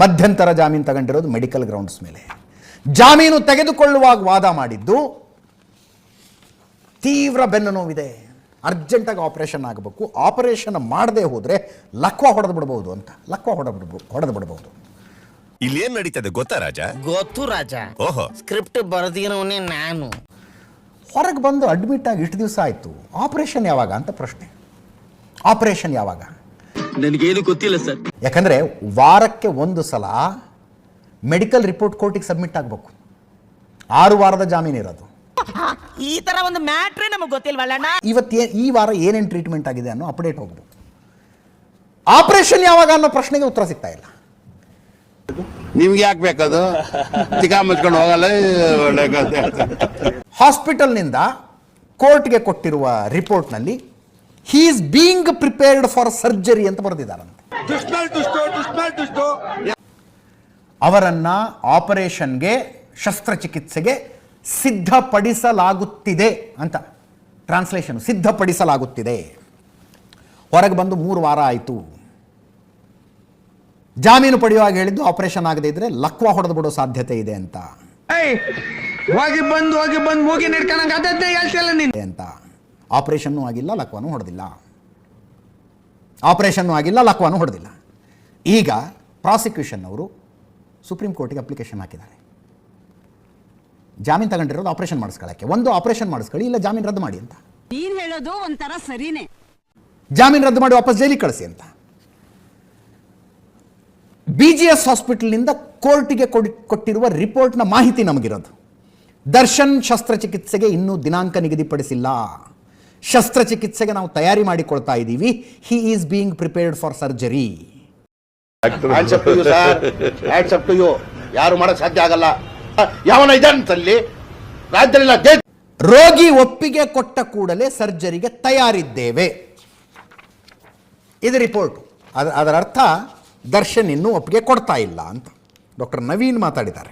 ಮಧ್ಯಂತರ ಜಾಮೀನು ತಗೊಂಡಿರೋದು ಮೆಡಿಕಲ್ ಗ್ರೌಂಡ್ಸ್ ಮೇಲೆ. ಜಾಮೀನು ತೆಗೆದುಕೊಳ್ಳುವಾಗ ವಾದ ಮಾಡಿದ್ದು ತೀವ್ರ ಬೆನ್ನು ನೋವಿದೆ, ಅರ್ಜೆಂಟಾಗಿ ಆಪರೇಷನ್ ಆಗಬೇಕು, ಆಪರೇಷನ್ ಮಾಡದೆ ಹೋದರೆ ಲಕ್ವ ಹೊಡೆದು ಬಿಡಬಹುದು ಅಂತ. ಲಕ್ವ ಹೊಡೆದು ಬಿಡಬಹುದು. ಇಲ್ಲಿ ಏನ್ ನಡೀತದೆ ಗೊತ್ತಾ ರಾಜ? ಗೊತ್ತು ರಾಜ. ಓಹೋ, ಸ್ಕ್ರಿಪ್ಟ್ ಬರೆದಿರೋನೇ ನಾನು. ಹೊರಗೆ ಬಂದು ಅಡ್ಮಿಟ್ ಆಗಿ ಇಷ್ಟು ದಿವಸ ಆಯಿತು, ಆಪರೇಷನ್ ಯಾವಾಗ ಅಂತ ಪ್ರಶ್ನೆ. ಆಪರೇಷನ್ ಯಾವಾಗ? ನನಗೇನು ಗೊತ್ತಿಲ್ಲ ಸರ್. ಯಾಕಂದರೆ ವಾರಕ್ಕೆ ಒಂದು ಸಲ ಮೆಡಿಕಲ್ ರಿಪೋರ್ಟ್ ಕೋರ್ಟಿಗೆ ಸಬ್ಮಿಟ್ ಆಗಬೇಕು. 6 ವಾರದ ಜಾಮೀನು ಇರೋದು. ಈ ತರ ಒಂದು ಮ್ಯಾಟ್ರೇ ನಮಗೆ ಗೊತ್ತಿಲ್ವಲ್ಲ. ಈ ವಾರ ಏನೇನು ಟ್ರೀಟ್ಮೆಂಟ್ ಆಗಿದೆ ಅನ್ನೋ ಅಪ್ಡೇಟ್ ಹೋಗ್ಬೇಕು. ಆಪರೇಷನ್ ಯಾವಾಗ ಅನ್ನೋ ಪ್ರಶ್ನೆಗೆ ಉತ್ತರ ಸಿಗ್ತಾ ಇಲ್ಲ. ನಿಮ್ಗೆ ಯಾಕೆ ಬೇಕದು? ತಿಕಾ ಮುಚ್ಕೊಂಡು ಹೋಗಲ್ಲ. ಹಾಸ್ಪಿಟಲ್ನಿಂದ ಕೋರ್ಟ್ಗೆ ಕೊಟ್ಟಿರುವ ರಿಪೋರ್ಟ್ನಲ್ಲಿ he is being prepared for surgery ಅಂತ ಬರೆದಿದ್ದಾರಂತೆ. ಅವರನ್ನ ಆಪರೇಷನ್ಗೆ, ಶಸ್ತ್ರಚಿಕಿತ್ಸೆಗೆ ಸಿದ್ಧಪಡಿಸಲಾಗುತ್ತಿದೆ ಅಂತ ಟ್ರಾನ್ಸ್ಲೇಷನ್. ಸಿದ್ಧಪಡಿಸಲಾಗುತ್ತಿದೆ. ಹೊರಗೆ ಬಂದು 3 ವಾರ ಆಯಿತು. ಜಾಮೀನು ಪಡೆಯುವಾಗ ಹೇಳಿದ್ದು ಆಪರೇಷನ್ ಆಗದೆ ಇದ್ರೆ ಲಕ್ವ ಹೊಡೆದು ಬಿಡೋ ಸಾಧ್ಯತೆ ಇದೆ ಅಂತ. ಹೋಗಿ ಬಂದು ಮೂಗಿ ಅಂತ ಆಪರೇಷನ್ನು ಆಗಿಲ್ಲ, ಲಕ್ವನೂ ಹೊಡೆದಿಲ್ಲ. ಆಪರೇಷನ್ನು ಆಗಿಲ್ಲ, ಲಕ್ವನೂ ಹೊಡೆದಿಲ್ಲ. ಈಗ ಪ್ರಾಸಿಕ್ಯೂಷನ್ ಅವರು ಸುಪ್ರೀಂ ಕೋರ್ಟಿಗೆ ಅಪ್ಲಿಕೇಶನ್ ಹಾಕಿದ್ದಾರೆ. ಜಾಮೀನು ತಗೊಂಡಿರೋದು ಆಪರೇಷನ್ ಮಾಡಿಸ್ಕೊಳ್ಳೋಕ್ಕೆ. ಒಂದು ಆಪರೇಷನ್ ಮಾಡಿಸ್ಕೊಳ್ಳಿ, ಇಲ್ಲ ಜಾಮೀನು ರದ್ದು ಮಾಡಿ ಅಂತ. ನೀನ್ ಹೇಳೋದು ಒಂಥರ ಸರಿನೇ. ಜಾಮೀನು ರದ್ದು ಮಾಡಿ ವಾಪಸ್ ಜೈಲಿಗೆ ಕಳಿಸಿ ಅಂತ. BGS ಹಾಸ್ಪಿಟಲ್ನಿಂದ ಕೋರ್ಟಿಗೆ ಕೊಟ್ಟಿರುವ ರಿಪೋರ್ಟ್ನ ಮಾಹಿತಿ ನಮಗಿರೋದು. ದರ್ಶನ್ ಶಸ್ತ್ರಚಿಕಿತ್ಸೆಗೆ ಇನ್ನೂ ದಿನಾಂಕ ನಿಗದಿಪಡಿಸಿಲ್ಲ. ಶಸ್ತ್ರಚಿಕಿತ್ಸೆಗೆ ನಾವು ತಯಾರಿ ಮಾಡಿಕೊಳ್ತಾ ಇದ್ದೀವಿ. ಹಿ is being prepared for surgery. ಯಾರು ಮಾಡಕ್ ಸಾಧ್ಯ ಆಗಲ್ಲ. ಯಾವನ ಇದಲ್ಲಿ ರಾಜ್ಯದಲ್ಲಿ ರೋಗಿ ಒಪ್ಪಿಗೆ ಕೊಟ್ಟ ಕೂಡಲೇ ಸರ್ಜರಿಗೆ ತಯಾರಿದ್ದೇವೆ. ಇದು ರಿಪೋರ್ಟ್. ಅದರ ಅರ್ಥ ದರ್ಶನ್ ಇನ್ನೂ ಒಪ್ಪಿಗೆ ಕೊಡ್ತಾ ಇಲ್ಲ ಅಂತ ಡಾಕ್ಟರ್ ನವೀನ್ ಮಾತಾಡಿದ್ದಾರೆ.